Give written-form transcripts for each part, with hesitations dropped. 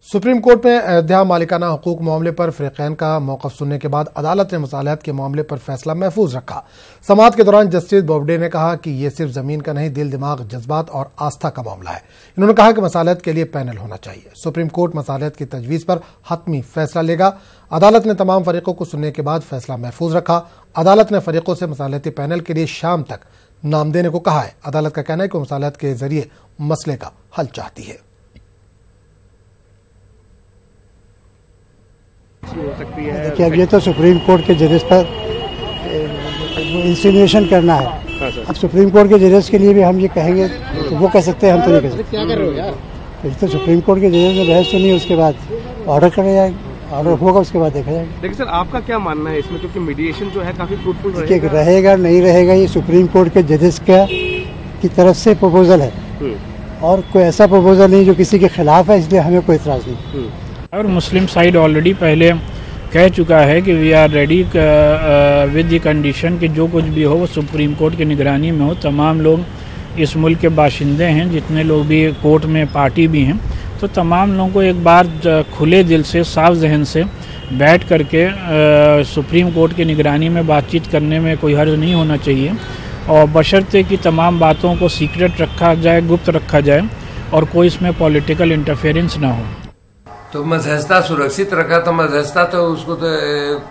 Supreme court में अयोध्या मालिकाना हकूक मामले पर फरीकैन का मौक़िफ़ सुनने के बाद अदालत ने मसालिहत के मामले पर फैसला महफूज रखा। समाअत के दौरान जस्टिस बोबडे ने कहा कि यह सिर्फ जमीन का नहीं, दिल, दिमाग, जज्बात और आस्था का मामला है। इन्होंने कहा कि मसालिहत के लिए पैनल होना चाहिए। सुप्रीम कोर्ट मसालिहत की तजवीज़ पर हतमी फैसला लेगा। अदालत ने तमाम फरीकों को सुनने के बाद फैसला महफूज रखा। अदालत ने फरीकों से मसालिहती पैनल के लिए शाम तक नाम देने को कहा है। अदालत का कहना है कि मसालिहत के जरिए मसले का हल चाहती है। देखिए, अब ये तो सुप्रीम कोर्ट के जजेस पर इंसिनुएशन करना है। अब सुप्रीम कोर्ट के जजेस के लिए भी हम ये कहेंगे तो वो कह सकते हैं, हम तो नहीं कह सकते। क्या कर रहे हो यार? तो सुप्रीम कोर्ट के जजेस ने बहस सुनी, उसके बाद ऑर्डर करा जाएगा, ऑर्डर होगा, उसके बाद देखा जाएगा। देखिए सर, आपका क्या मानना है इसमें, क्योंकि मीडिएशन जो है काफी फ्रूटफुल रहेगा नहीं रहेगा, ये सुप्रीम कोर्ट के जजेस की तरफ से प्रपोजल है और कोई ऐसा प्रपोजल नहीं जो किसी के खिलाफ है, इसलिए हमें कोई इतराज नहीं। और मुस्लिम साइड ऑलरेडी पहले कह चुका है कि we are ready with the condition कि जो कुछ भी हो वो सुप्रीम कोर्ट की निगरानी में हो। तमाम लोग इस मुल्क के बाशिंदे हैं, जितने लोग भी कोर्ट में पार्टी भी हैं, तो तमाम लोगों को एक बार खुले दिल से, साफ जहन से बैठ करके सुप्रीम कोर्ट की निगरानी में बातचीत करने में कोई हर्ज नहीं होना चाहिए। और बशर्ते कि तमाम बातों को सीक्रेट रखा जाए, गुप्त रखा जाए और कोई इसमें पॉलिटिकल इंटरफेरेंस ना हो। तो मध्यस्थता सुरक्षित रखा, तो मध्यस्थता तो उसको तो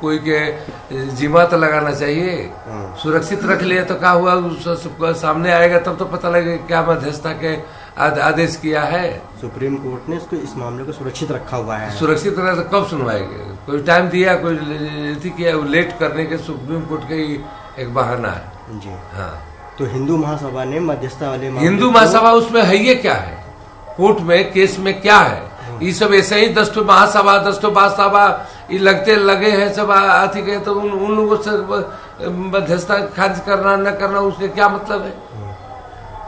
कोई के जिम्मा तो लगाना चाहिए। सुरक्षित रख लिया तो क्या हुआ, सामने आएगा तब तो पता लगेगा क्या मध्यस्थता के आदेश किया है। सुप्रीम कोर्ट ने इसको, इस मामले को सुरक्षित रखा हुआ है। सुरक्षित रखा तो कब सुनवाएंगे? कोई टाइम दिया, कोई किया, लेट करने के सुप्रीम कोर्ट का ही एक बहाना है जी। हाँ, तो हिंदू महासभा ने मध्यस्थता वाले हिंदू महासभा उसमें है, ये क्या है कोर्ट में, केस में क्या है? ये सब ऐसे ही 10 तो महासभा, 10 तो महासभा ये लगे हैं सब आती गए, तो उन लोगों से मध्यस्थता खारिज करना न करना उसके क्या मतलब है?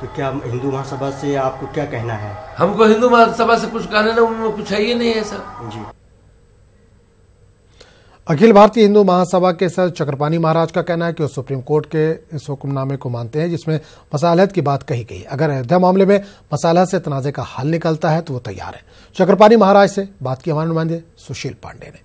तो क्या हिंदू महासभा से आपको क्या कहना है? हमको हिंदू महासभा से कुछ कहना नहीं, उनमें कुछ है ही नहीं है सर जी। अखिल भारतीय हिंदू महासभा के सर चक्रपाणी महाराज का कहना है कि वो सुप्रीम कोर्ट के इस हुक्मनामे को मानते हैं जिसमें मसालिहत की बात कही गई। अगर अयोध्या मामले में मसालिहत से तनाज़े का हल निकलता है तो वो तैयार है। चक्रपाणी महाराज से बात की हमारे नुमाइंदे सुशील पांडे ने।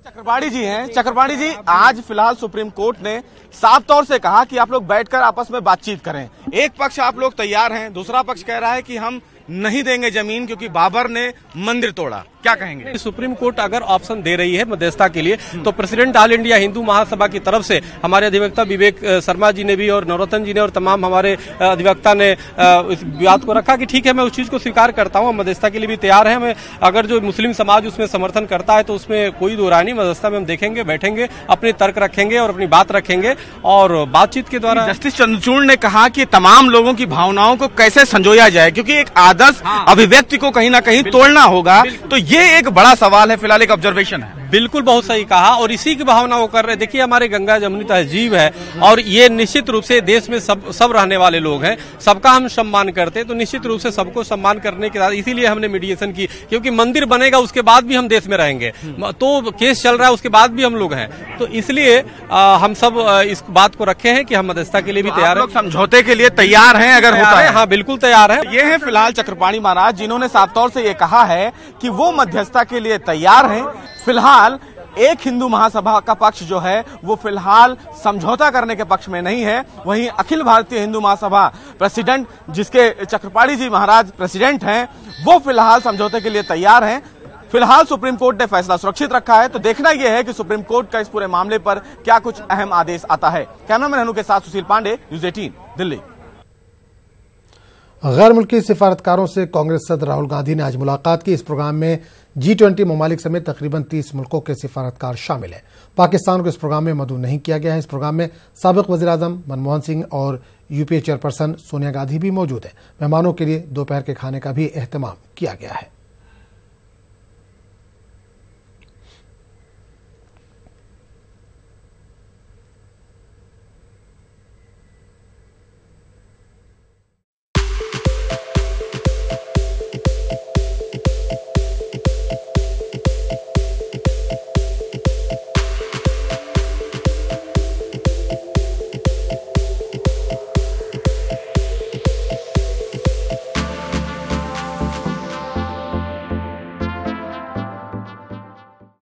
चक्रपाणी जी हैं। चक्रपाणी जी, आज फिलहाल सुप्रीम कोर्ट ने साफ तौर से कहा कि आप लोग बैठकर आपस में बातचीत करें। एक पक्ष आप लोग तैयार हैं, दूसरा पक्ष कह रहा है कि हम नहीं देंगे जमीन क्योंकि बाबर ने मंदिर तोड़ा। क्या कहेंगे? सुप्रीम कोर्ट अगर ऑप्शन दे रही है मध्यस्थता के लिए तो president all India Hindu Mahasabha की तरफ से हमारे अधिवक्ता विवेक शर्मा जी ने भी और नवरत्न जी ने और तमाम हमारे अधिवक्ता ने इस बात को रखा कि ठीक है, मैं उस चीज को स्वीकार करता हूँ, मध्यस्थता के लिए भी तैयार है। हमें अगर जो मुस्लिम समाज उसमें समर्थन करता है तो उसमें कोई दो राय नहीं। मध्यस्थता में हम देखेंगे, बैठेंगे, अपने तर्क रखेंगे और अपनी बात रखेंगे और बातचीत के द्वारा। जस्टिस चंद्रचूड़ ने कहा कि तमाम लोगों की भावनाओं को कैसे संजोया जाए, क्योंकि एक आदर्श अभिव्यक्ति को कहीं ना कहीं तोड़ना होगा। तो ये एक बड़ा सवाल है, फिलहाल एक ऑब्जर्वेशन है। बिल्कुल, बहुत सही कहा और इसी की भावना वो कर रहे। देखिए, हमारे गंगा जमुनी तहजीब है और ये निश्चित रूप से देश में सब रहने वाले लोग हैं, सबका हम सम्मान करते हैं, तो निश्चित रूप से सबको सम्मान करने के बाद इसीलिए हमने मीडिएशन की, क्योंकि मंदिर बनेगा उसके बाद भी हम देश में रहेंगे, तो केस चल रहा है उसके बाद भी हम लोग हैं, तो इसलिए हम सब इस बात को रखे हैं कि हम मध्यस्थता के लिए भी तैयार हैं, समझौते के लिए तैयार हैं अगर होता है। हाँ, बिल्कुल तैयार है। ये है फिलहाल चक्रपाणी महाराज, जिन्होंने साफ तौर से ये कहा है कि वो मध्यस्थता के लिए तैयार हैं। फिलहाल एक हिंदू महासभा का पक्ष जो है वो फिलहाल समझौता करने के पक्ष में नहीं है। वहीं अखिल भारतीय हिंदू महासभा प्रेसिडेंट, जिसके चक्रपाणी जी महाराज प्रेसिडेंट हैं, वो फिलहाल समझौते के लिए तैयार हैं। फिलहाल सुप्रीम कोर्ट ने फैसला सुरक्षित रखा है, तो देखना यह है कि सुप्रीम कोर्ट का इस पूरे मामले पर क्या कुछ अहम आदेश आता है। कैमरामैन हनु के साथ सुशील पांडे, न्यूज़ 18 दिल्ली। गैर मुल्की सिफारतकारों से कांग्रेस सदर राहुल गांधी ने आज मुलाकात की। इस प्रोग्राम में G20 ममालिक समेत तकरीबन 30 मुल्कों के सिफारतकार शामिल हैं। पाकिस्तान को इस प्रोग्राम में मदऊ नहीं किया गया है। इस प्रोग्राम में साबिक वज़ीर-ए-आज़म मनमोहन सिंह और यूपीए चेयरपर्सन सोनिया गांधी भी मौजूद हैं। मेहमानों के लिए दोपहर के खाने का भी एहतमाम किया गया है।